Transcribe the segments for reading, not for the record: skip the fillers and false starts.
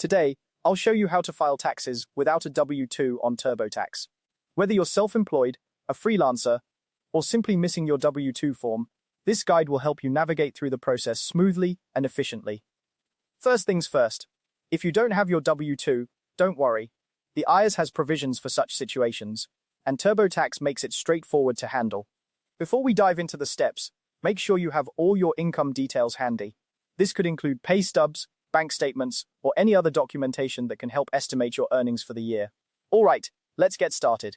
Today, I'll show you how to file taxes without a W-2 on TurboTax. Whether you're self-employed, a freelancer, or simply missing your W-2 form, this guide will help you navigate through the process smoothly and efficiently. First things first, if you don't have your W-2, don't worry. The IRS has provisions for such situations, and TurboTax makes it straightforward to handle. Before we dive into the steps, make sure you have all your income details handy. This could include pay stubs, bank statements, or any other documentation that can help estimate your earnings for the year. All right, let's get started.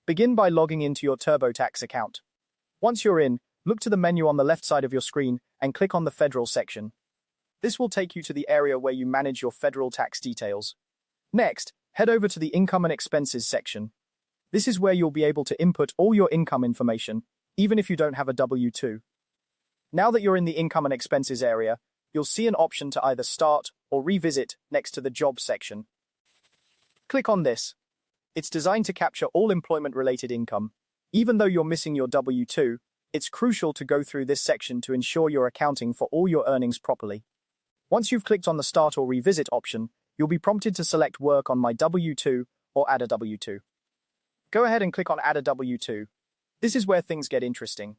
Begin by logging into your TurboTax account. Once you're in, look to the menu on the left side of your screen and click on the Federal section. This will take you to the area where you manage your federal tax details. Next, head over to the Income and Expenses section. This is where you'll be able to input all your income information, even if you don't have a W-2. Now that you're in the Income and Expenses area, you'll see an option to either start or revisit next to the Jobs section. Click on this. It's designed to capture all employment-related income. Even though you're missing your W-2, it's crucial to go through this section to ensure you're accounting for all your earnings properly. Once you've clicked on the Start or Revisit option, you'll be prompted to select Work on My W-2 or Add a W-2. Go ahead and click on Add a W-2. This is where things get interesting.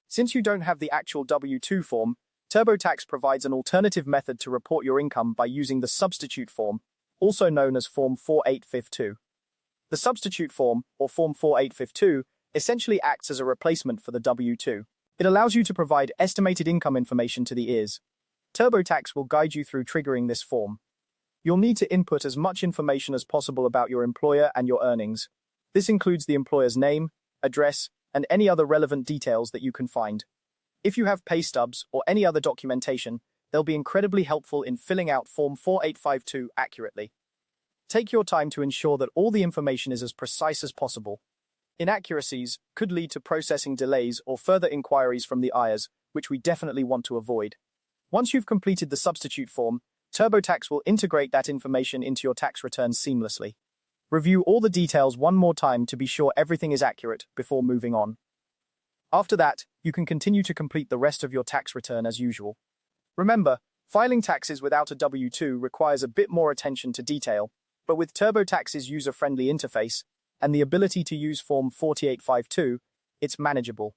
Since you don't have the actual W-2 form, TurboTax provides an alternative method to report your income by using the substitute form, also known as Form 4852. The substitute form, or Form 4852, essentially acts as a replacement for the W-2. It allows you to provide estimated income information to the IRS. TurboTax will guide you through triggering this form. You'll need to input as much information as possible about your employer and your earnings. This includes the employer's name, address, and any other relevant details that you can find. If you have pay stubs or any other documentation, they'll be incredibly helpful in filling out Form 4852 accurately. Take your time to ensure that all the information is as precise as possible. Inaccuracies could lead to processing delays or further inquiries from the IRS, which we definitely want to avoid. Once you've completed the substitute form, TurboTax will integrate that information into your tax return seamlessly. Review all the details one more time to be sure everything is accurate before moving on. After that, you can continue to complete the rest of your tax return as usual. Remember, filing taxes without a W-2 requires a bit more attention to detail, but with TurboTax's user-friendly interface and the ability to use Form 4852, it's manageable.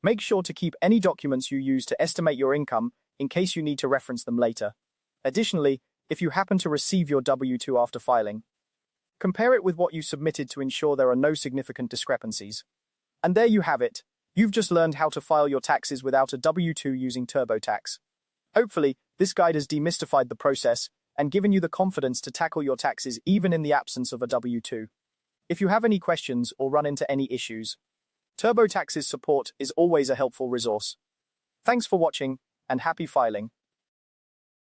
Make sure to keep any documents you use to estimate your income in case you need to reference them later. Additionally, if you happen to receive your W-2 after filing, compare it with what you submitted to ensure there are no significant discrepancies. And there you have it. You've just learned how to file your taxes without a W-2 using TurboTax. Hopefully, this guide has demystified the process and given you the confidence to tackle your taxes even in the absence of a W-2. If you have any questions or run into any issues, TurboTax's support is always a helpful resource. Thanks for watching, and happy filing.